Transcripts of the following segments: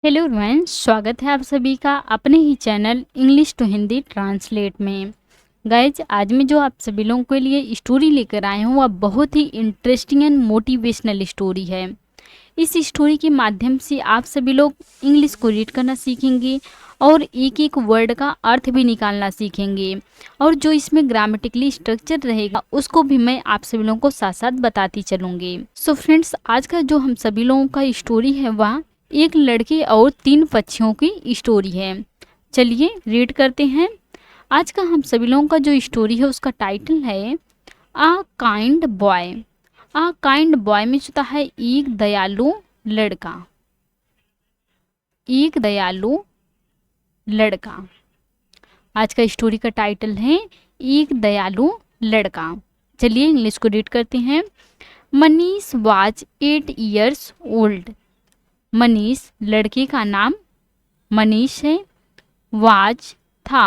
Hello everyone, स्वागत है आप सभी का अपने ही channel English to Hindi translate में। गाइज, आज मैं जो आप सभी लोगों के लिए स्टोरी लेकर आए हूँ वह बहुत ही इंटरेस्टिंग एंड मोटिवेशनल स्टोरी है। इस स्टोरी के माध्यम से आप सभी लोग इंग्लिश को रीड करना सीखेंगे और एक एक वर्ड का अर्थ भी निकालना सीखेंगे, और जो इसमें ग्रामेटिकली स्ट्रक्चर रहेगा उसको भी मैं आप सभी लोगों को साथ साथ बताती चलूँगी। सो फ्रेंड्स, आज का जो हम सभी लोगों का स्टोरी है वह एक लड़के और 3 पक्षियों की स्टोरी है। चलिए रीड करते हैं। आज का हम सभी लोगों का जो स्टोरी है उसका टाइटल है आ काइंड बॉय। आ काइंड बॉय में होता है एक दयालु लड़का। एक दयालु लड़का। आज का स्टोरी का टाइटल है एक दयालु लड़का। चलिए इंग्लिश को रीड करते हैं। Manish was 8 years old. Manish, लड़के का नाम मनीष है। वाज था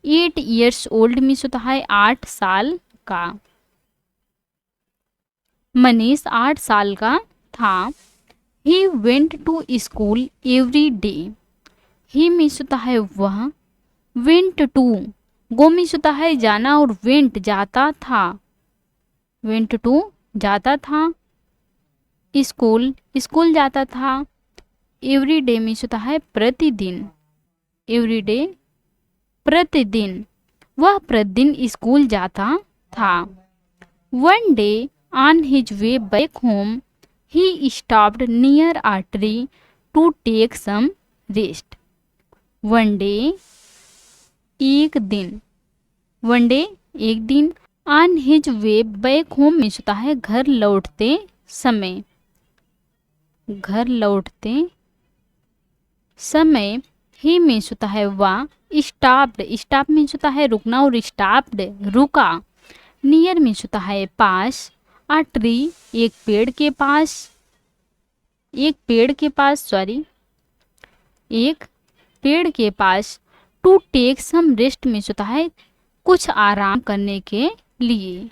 8 years ओल्ड में होता है 8 साल का। मनीष 8 साल का था। He went to school every day. He में होता है वह। वेंट टू, गो में होता है जाना और वेंट जाता था। वेंट टू जाता था। स्कूल, स्कूल जाता था। एवरी डे में होता है प्रतिदिन। एवरी डे, प्रतिदिन, वह प्रतिदिन स्कूल जाता था। One day on his way back home he stopped near a tree to take some rest. One day, एक दिन, वन डे एक दिन, on his way back home में होता है घर लौटते समय। घर लौटते समय। ही में होता है वह। स्टॉप्ड, स्टॉप में होता है रुकना और स्टॉप्ड रुका। नियर में होता है पास। अ ट्री, एक पेड़ के पास। एक पेड़ के पास, सॉरी, एक पेड़ के पास। टू टेक सम रेस्ट में होता है कुछ आराम करने के लिए।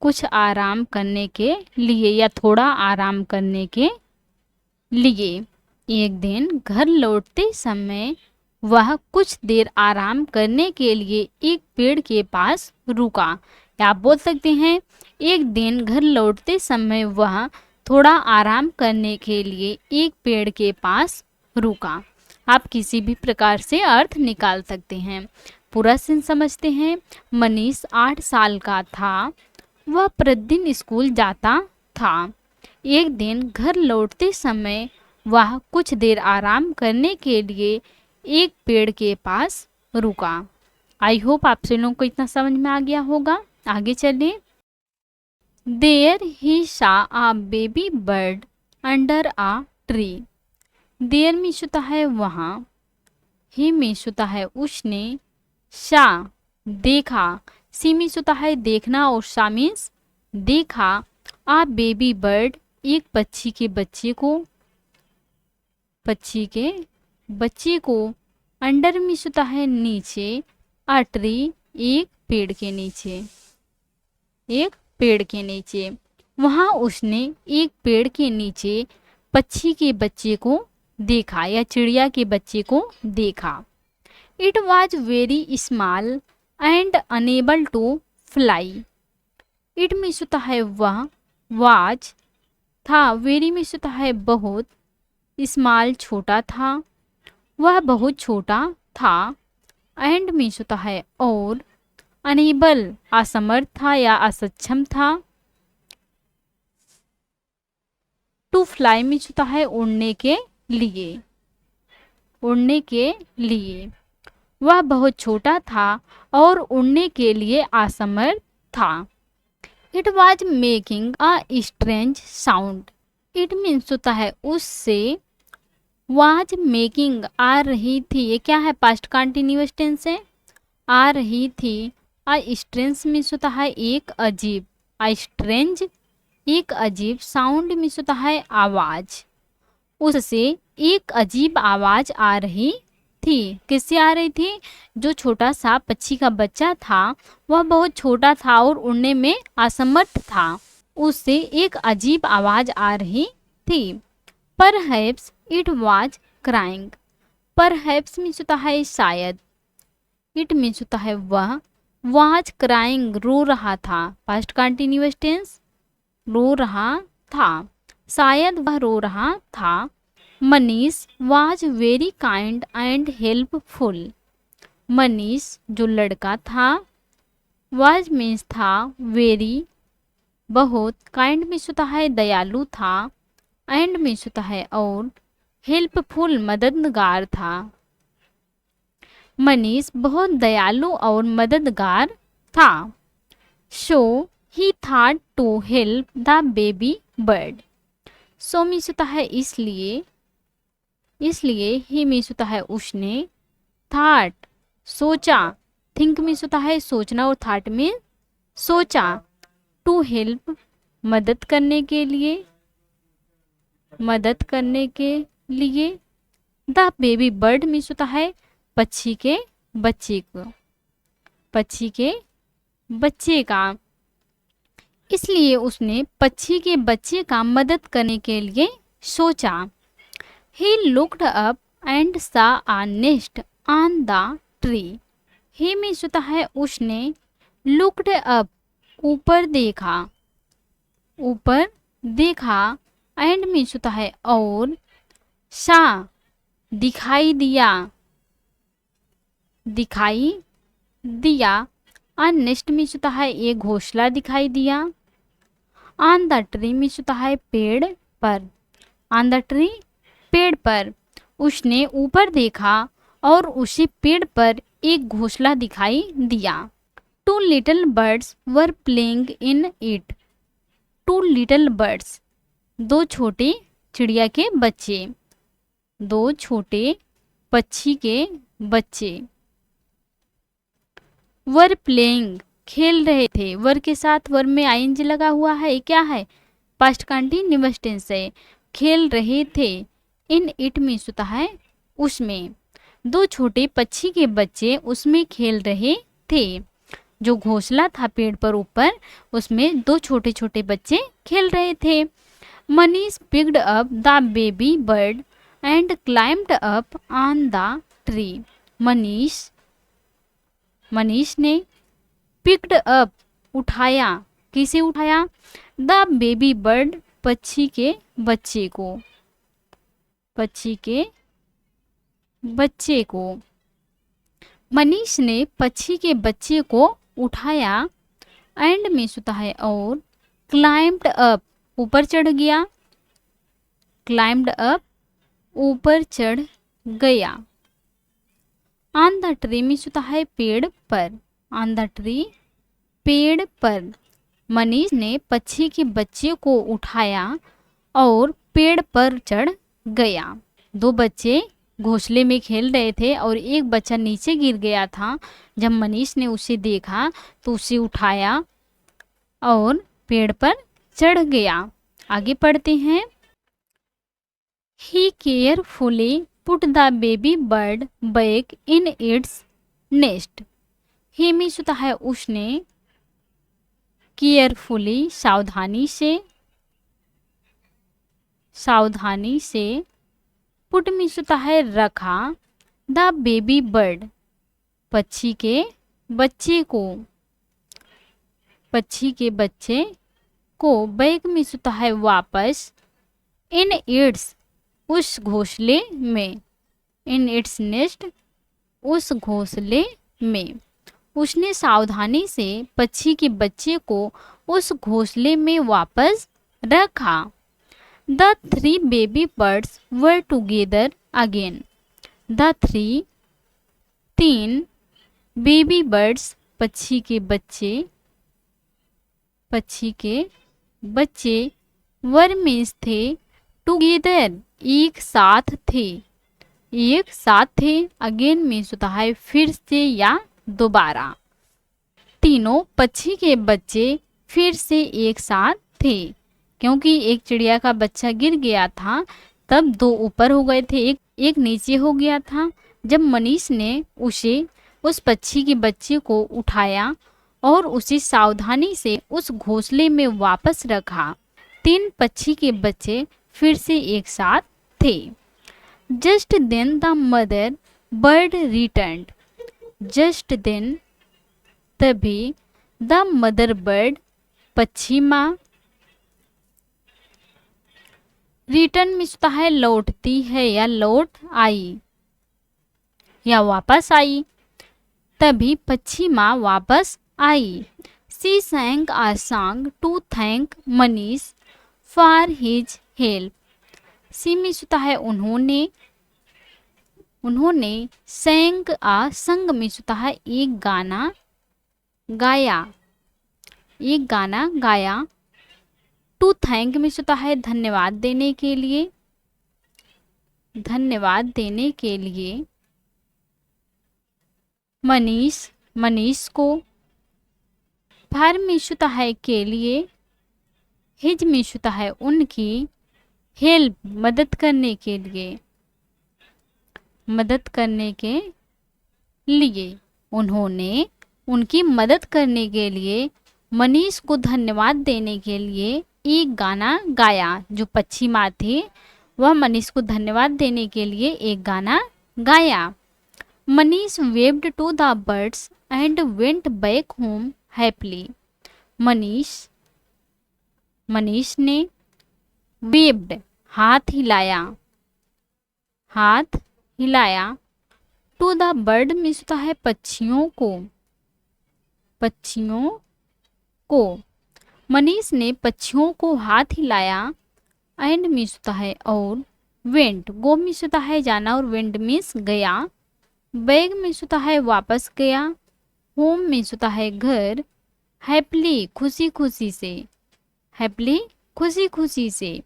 कुछ आराम करने के लिए या थोड़ा आराम करने के लिए। एक दिन घर लौटते समय वह कुछ देर आराम करने के लिए एक पेड़ के पास रुका। या आप बोल सकते हैं एक दिन घर लौटते समय वह थोड़ा आराम करने के लिए एक पेड़ के पास रुका। आप किसी भी प्रकार से अर्थ निकाल सकते हैं। पूरा सीन समझते हैं। मनीष 8 साल का था। वह प्रतिदिन स्कूल जाता था। एक दिन घर लौटते समय वह कुछ देर आराम करने के लिए एक पेड़ के पास रुका। आई होप आप सभी लोगों को इतना समझ में आ गया होगा। आगे चलिए। There he saw a baby bird under a tree. There में होता है वहाँ। ही में होता है उसने। सा, देखा। सी में होता है देखना और सा मीन्स देखा। आ बेबी बर्ड, एक पक्षी के बच्चे को। पक्षी के बच्चे को। अंडर में होता है नीचे। अ ट्री, एक पेड़ के नीचे। एक पेड़ के नीचे। वहाँ उसने एक पेड़ के नीचे पक्षी के बच्चे को देखा या चिड़िया के बच्चे को देखा। It was very small and unable to fly. It में होता है वह। वाज था। वेरी में होता है बहुत। स्मॉल, छोटा था। वह बहुत छोटा था। एंड में होता है और। अनेबल, असमर्थ था या असक्षम था। टू फ्लाई में होता है उड़ने के लिए। उड़ने के लिए। वह बहुत छोटा था और उड़ने के लिए असमर्थ था। It was making a strange sound. It means होता है उससे। वाज मेकिंग, आ रही थी। ये क्या है? पास्ट कंटिन्यूअस टेंस है। आ रही थी। आ स्ट्रेंज मीन्स होता है एक अजीब। आ स्ट्रेंज, एक अजीब। साउंड मीन्स होता है आवाज। उससे एक अजीब आवाज आ रही थी। किससे आ रही थी? जो छोटा सा पक्षी का बच्चा था वह बहुत छोटा था और उड़ने में असमर्थ था। उससे एक अजीब आवाज आ रही थी। Perhaps it was crying. Perhaps means होता है शायद। इट मीन्स होता है वह। वॉज क्राइंग रो रहा था, पास्ट कंटिन्यूअस टेंस, रो रहा था, शायद वह रो रहा था। Manish was very kind and helpful. Manish जो लड़का था, वॉज मीन्स था, वेरी बहुत, काइंड मीन्स होता है दयालु था, एंड मीन्स होता है और, हेल्पफुल मददगार था। मनीष बहुत दयालु और मददगार था। So he thought to help the baby bird. So means होता है इसलिए, इसलिए ही मीन्स होता है उसने, थॉट सोचा, थिंक मीन्स होता है सोचना और थॉट में सोचा, टू हेल्प मदद करने के लिए, मदद करने के लिए, द बेबी बर्ड मीन्स होता है पक्षी के बच्चे को, पक्षी के बच्चे का। इसलिए उसने पक्षी के बच्चे का मदद करने के लिए सोचा। He looked up and saw a nest on the tree. He means होता है उसने, लुक्ड अप ऊपर देखा, ऊपर देखा, एंड मीन्स होता है और, सा दिखाई दिया, दिखाई दिया, नेस्ट मीन्स होता है एक घोंसला दिखाई दिया। ऑन द ट्री मीन्स होता है पेड़ पर, ऑन द ट्री पेड़ पर, उसने ऊपर देखा और उसी पेड़ पर एक घोंसला दिखाई दिया। Two little birds were playing in it. Two little birds दो छोटे चिड़िया के बच्चे, दो छोटे पक्षी के बच्चे। वर प्लेइंग खेल रहे थे, वर के साथ वर में आईएनजी लगा हुआ है, क्या है, पास्ट कंटिन्यूअस टेंस है, खेल रहे थे। इन इट मीन्स होता है उसमें, दो छोटे पक्षी के बच्चे उसमें खेल रहे थे। जो घोंसला था पेड़ पर ऊपर, उसमें दो छोटे छोटे बच्चे खेल रहे थे। Manish picked up the baby bird and climbed up on the tree. Manish ने पिक्ड अप उठाया, किसे उठाया, द बेबी बर्ड पक्षी के बच्चे को, पक्षी के बच्चे को। मनीष ने पक्षी के बच्चे को उठाया, एंड मीन्स होता है और, क्लाइम्ड अप ऊपर चढ़ गया, क्लाइम्ड अप ऊपर चढ़ गया। ऑन द ट्री मीन्स होता है पेड़ पर, ऑन द ट्री पेड़ पर। मनीष ने पक्षी के बच्चे को उठाया और पेड़ पर चढ़ गया। दो बच्चे घोंसले में खेल रहे थे और एक बच्चा नीचे गिर गया था। जब मनीष ने उसे देखा तो उसे उठाया और पेड़ पर चढ़ गया। आगे पढ़ते हैं। He carefully put the baby bird back in its nest. He means होता है उसने, केयरफुली सावधानी से, सावधानी से, पुट मीन्स होता है रखा, द बेबी बर्ड पक्षी के बच्चे को, पक्षी के बच्चे को, बैक मीन्स होता है वापस, इन इट्स उस घोंसले में, इन इट्स नेस्ट उस घोंसले में। उसने सावधानी से पक्षी के बच्चे को उस घोंसले में वापस रखा। The three baby birds were together again. The three तीन, बेबी बर्ड्स पक्षी के बच्चे, पक्षी के बच्चे, वर मीन्स थे, टुगेदर एक साथ थे, एक साथ थे, अगेन मीन्स होता है फिर से या दोबारा। तीनों पक्षी के बच्चे फिर से एक साथ थे, क्योंकि एक चिड़िया का बच्चा गिर गया था, तब दो ऊपर हो गए थे, एक नीचे हो गया था। जब मनीष ने उसे, उस पक्षी के बच्चे को उठाया और उसे सावधानी से उस घोंसले में वापस रखा, तीन पक्षी के बच्चे फिर से एक साथ थे। Just then the mother bird returned. Just then तभी, द मदर बर्ड पक्षी माँ, रिटर्न में होता है लौटती है या लौट आई या वापस आई। तभी पक्षी माँ वापस आई। She sang a song to thank Manish for his help. She में होता है उन्होंने, sang a संग में होता है एक गाना गाया, एक गाना गाया। टू थैंक में होता है धन्यवाद देने के लिए, धन्यवाद देने के लिए। मनीष को। फॉर में होता है के लिए, हिज में होता है उनकी, हेल्प मदद करने के लिए, मदद करने के लिए। उन्होंने उनकी मदद करने के लिए मनीष को धन्यवाद देने के लिए एक गाना गाया। जो पक्षी माँ थे वह मनीष को धन्यवाद देने के लिए एक गाना गाया। Manish waved to the birds and went back home happily. Manish ने वेव्ड हाथ हिलाया, हाथ हिलाया। टू द बर्ड में होता है पक्षियों को, पक्षियों को। मनीष ने पक्षियों को हाथ हिलाया। एंड में होता है और, वेंट गो में होता है जाना और वेंट मीन्स गया। बैग में होता है वापस गया। होम में होता है घर। हैप्पीली खुशी खुशी से, हैप्पीली खुशी खुशी से।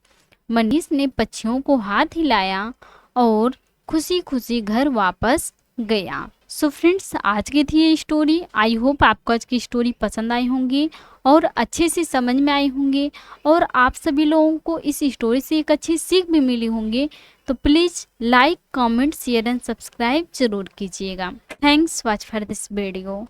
मनीष ने पक्षियों को हाथ हिलाया और खुशी खुशी घर वापस गया। सो फ्रेंड्स, आज की थी ये स्टोरी। आई होप आपको आज की स्टोरी पसंद आई होंगी और अच्छे से समझ में आई होंगे और आप सभी लोगों को इस स्टोरी से एक अच्छी सीख भी मिली होंगी। तो please like, comment, share and subscribe जरूर कीजिएगा। Thanks watch for this video.